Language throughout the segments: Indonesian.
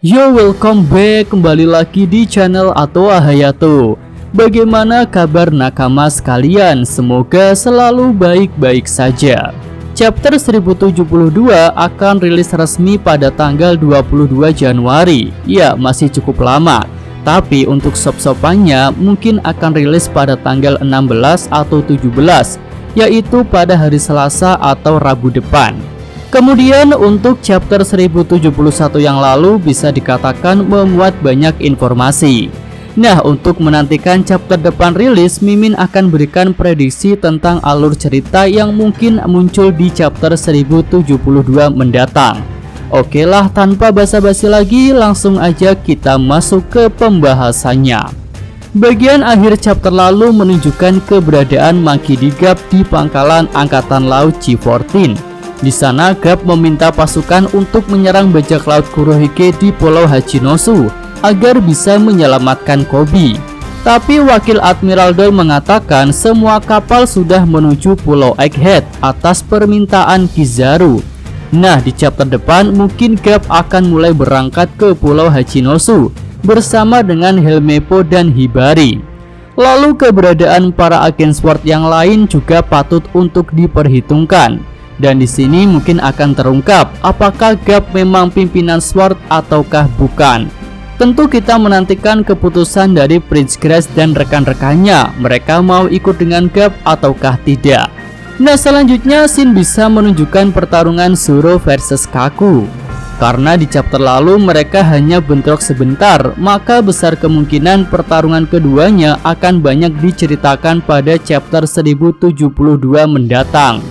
Yo, welcome back, kembali lagi di channel Atoa Hayato. Bagaimana kabar nakama sekalian? Semoga selalu baik-baik saja. Chapter 1072 akan rilis resmi pada tanggal 22 Januari. Ya, masih cukup lama. Tapi untuk sop-sopannya mungkin akan rilis pada tanggal 16 atau 17, yaitu pada hari Selasa atau Rabu depan. Kemudian untuk chapter 1071 yang lalu bisa dikatakan memuat banyak informasi. Nah, untuk menantikan chapter depan rilis, Mimin akan berikan prediksi tentang alur cerita yang mungkin muncul di chapter 1072 mendatang. Oke lah, tanpa basa-basi lagi, langsung aja kita masuk ke pembahasannya. Bagian akhir chapter lalu menunjukkan keberadaan Monkey D. Garp di pangkalan Angkatan Laut G14. Di sana Garp meminta pasukan untuk menyerang bajak laut Kurohige di Pulau Hachinosu agar bisa menyelamatkan Koby. Tapi Wakil Admiral Doyle mengatakan semua kapal sudah menuju Pulau Egghead atas permintaan Kizaru. Nah, di chapter depan mungkin Garp akan mulai berangkat ke Pulau Hachinosu bersama dengan Helmeppo dan Hibari. Lalu keberadaan para agen SWORD yang lain juga patut untuk diperhitungkan. Dan di sini mungkin akan terungkap apakah Garp memang pimpinan SWORD ataukah bukan. Tentu kita menantikan keputusan dari Prince Grace dan rekan-rekannya. Mereka mau ikut dengan Garp ataukah tidak. Nah, selanjutnya scene bisa menunjukkan pertarungan Zoro versus Kaku. Karena di chapter lalu mereka hanya bentrok sebentar, maka besar kemungkinan pertarungan keduanya akan banyak diceritakan pada chapter 1072 mendatang.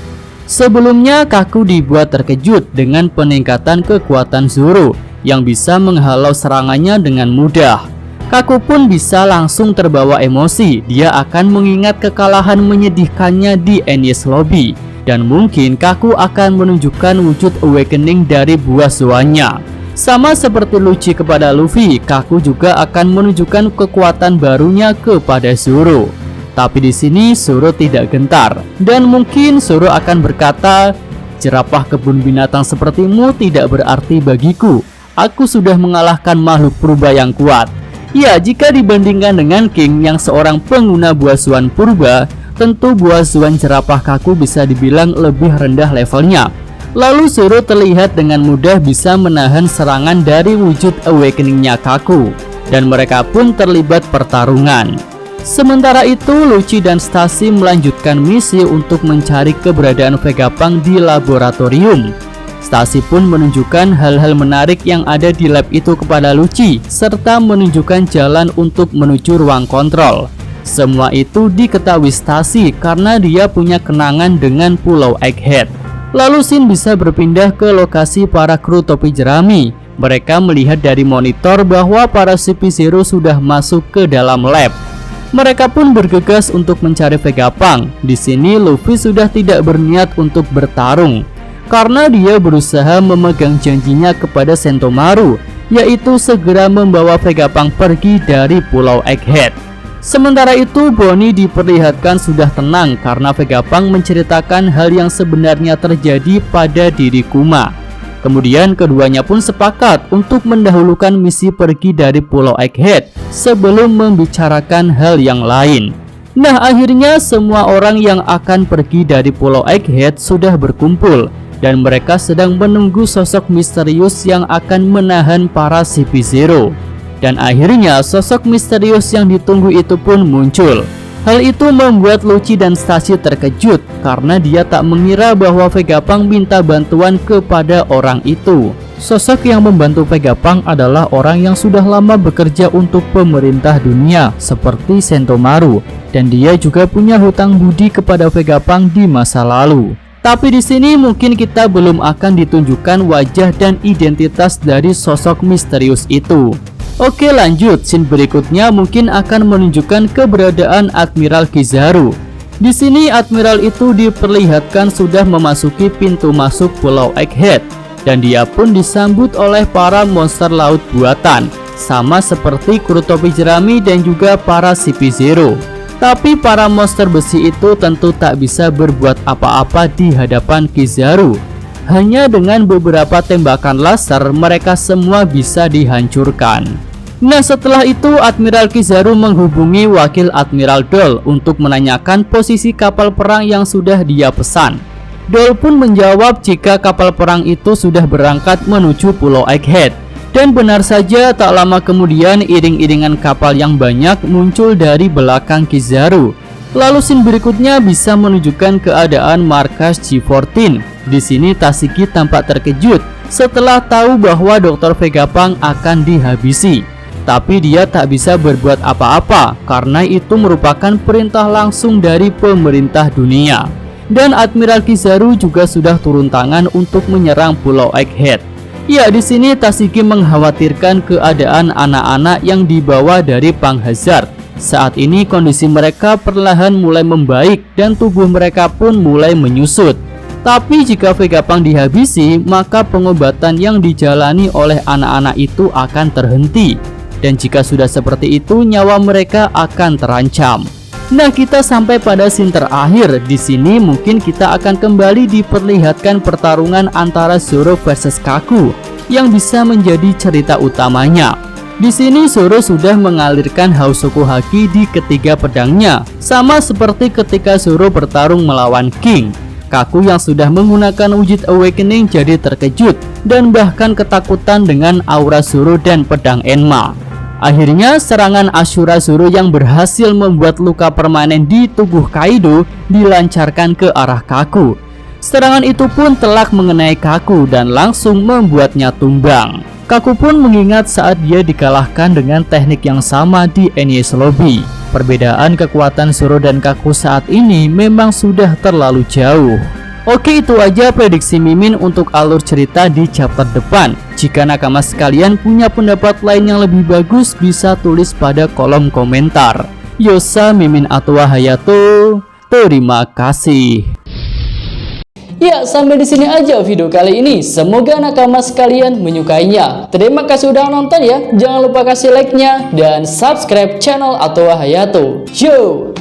Sebelumnya Kaku dibuat terkejut dengan peningkatan kekuatan Zoro yang bisa menghalau serangannya dengan mudah. Kaku pun bisa langsung terbawa emosi. Dia akan mengingat kekalahan menyedihkannya di Enies Lobby. Dan mungkin Kaku akan menunjukkan wujud awakening dari buah zoanya. Sama seperti Lucci kepada Luffy, Kaku juga akan menunjukkan kekuatan barunya kepada Zoro. Tapi di sini Zoro tidak gentar, dan mungkin Zoro akan berkata, "Jerapah kebun binatang sepertimu tidak berarti bagiku. Aku sudah mengalahkan makhluk purba yang kuat." Ya, jika dibandingkan dengan King yang seorang pengguna buah zuan purba, tentu buah zuan jerapah Kaku bisa dibilang lebih rendah levelnya. Lalu Zoro terlihat dengan mudah bisa menahan serangan dari wujud awakeningnya Kaku, dan mereka pun terlibat pertarungan. Sementara itu, Lucci dan Stacy melanjutkan misi untuk mencari keberadaan Vegapunk di laboratorium. Stacy pun menunjukkan hal-hal menarik yang ada di lab itu kepada Lucci, serta menunjukkan jalan untuk menuju ruang kontrol. Semua itu diketahui Stacy karena dia punya kenangan dengan Pulau Egghead. Lalu scene bisa berpindah ke lokasi para kru topi jerami. Mereka melihat dari monitor bahwa para CP0 sudah masuk ke dalam lab. Mereka pun bergegas untuk mencari Vegapunk. Di sini Luffy sudah tidak berniat untuk bertarung karena dia berusaha memegang janjinya kepada Sentomaru, yaitu segera membawa Vegapunk pergi dari Pulau Egghead. Sementara itu, Bonnie diperlihatkan sudah tenang karena Vegapunk menceritakan hal yang sebenarnya terjadi pada diri Kuma. Kemudian keduanya pun sepakat untuk mendahulukan misi pergi dari Pulau Egghead sebelum membicarakan hal yang lain. Nah, akhirnya semua orang yang akan pergi dari Pulau Egghead sudah berkumpul dan mereka sedang menunggu sosok misterius yang akan menahan para CP0. Dan akhirnya sosok misterius yang ditunggu itu pun muncul. Hal itu membuat Lucci dan Stacy terkejut karena dia tak mengira bahwa Vegapunk minta bantuan kepada orang itu. Sosok yang membantu Vegapunk adalah orang yang sudah lama bekerja untuk pemerintah dunia seperti Sentomaru, dan dia juga punya hutang budi kepada Vegapunk di masa lalu. Tapi di sini mungkin kita belum akan ditunjukkan wajah dan identitas dari sosok misterius itu. Oke, lanjut, scene berikutnya mungkin akan menunjukkan keberadaan Admiral Kizaru. Di sini Admiral itu diperlihatkan sudah memasuki pintu masuk Pulau Egghead dan dia pun disambut oleh para monster laut buatan, sama seperti kru topi jerami dan juga para CP0. Tapi para monster besi itu tentu tak bisa berbuat apa-apa di hadapan Kizaru. Hanya dengan beberapa tembakan laser mereka semua bisa dihancurkan. Nah, setelah itu Admiral Kizaru menghubungi Wakil Admiral Dole untuk menanyakan posisi kapal perang yang sudah dia pesan. Dole pun menjawab jika kapal perang itu sudah berangkat menuju Pulau Egghead. Dan benar saja, tak lama kemudian iring-iringan kapal yang banyak muncul dari belakang Kizaru. Lalu scene berikutnya bisa menunjukkan keadaan markas G14. Di sini Tashigi tampak terkejut setelah tahu bahwa Dr. Vegapunk akan dihabisi. Tapi dia tak bisa berbuat apa-apa karena itu merupakan perintah langsung dari pemerintah dunia. Dan Admiral Kizaru juga sudah turun tangan untuk menyerang Pulau Egghead. Ya, di sini Tashigi mengkhawatirkan keadaan anak-anak yang dibawa dari Punk Hazard. Saat ini kondisi mereka perlahan mulai membaik dan tubuh mereka pun mulai menyusut. Tapi jika Vegapunk dihabisi, maka pengobatan yang dijalani oleh anak-anak itu akan terhenti. Dan jika sudah seperti itu, nyawa mereka akan terancam. Nah, kita sampai pada scene terakhir. Di sini mungkin kita akan kembali diperlihatkan pertarungan antara Zoro versus Kaku yang bisa menjadi cerita utamanya. Di sini Zoro sudah mengalirkan Hausoku Haki di ketiga pedangnya, sama seperti ketika Zoro bertarung melawan King. Kaku yang sudah menggunakan wujud Awakening jadi terkejut dan bahkan ketakutan dengan aura Zoro dan pedang Enma. Akhirnya serangan Ashura Zoro yang berhasil membuat luka permanen di tubuh Kaido dilancarkan ke arah Kaku. Serangan itu pun telak mengenai Kaku dan langsung membuatnya tumbang. Kaku pun mengingat saat dia dikalahkan dengan teknik yang sama di Enies Lobby. Perbedaan kekuatan Zoro dan Kaku saat ini memang sudah terlalu jauh. Oke, itu aja prediksi Mimin untuk alur cerita di chapter depan. Jika nakama sekalian punya pendapat lain yang lebih bagus, bisa tulis pada kolom komentar. Yosa Mimin Atwa Hayato, terima kasih. Ya, sampai di sini aja video kali ini. Semoga nakama sekalian menyukainya. Terima kasih udah nonton ya. Jangan lupa kasih like-nya dan subscribe channel Atwa Hayato. Yo!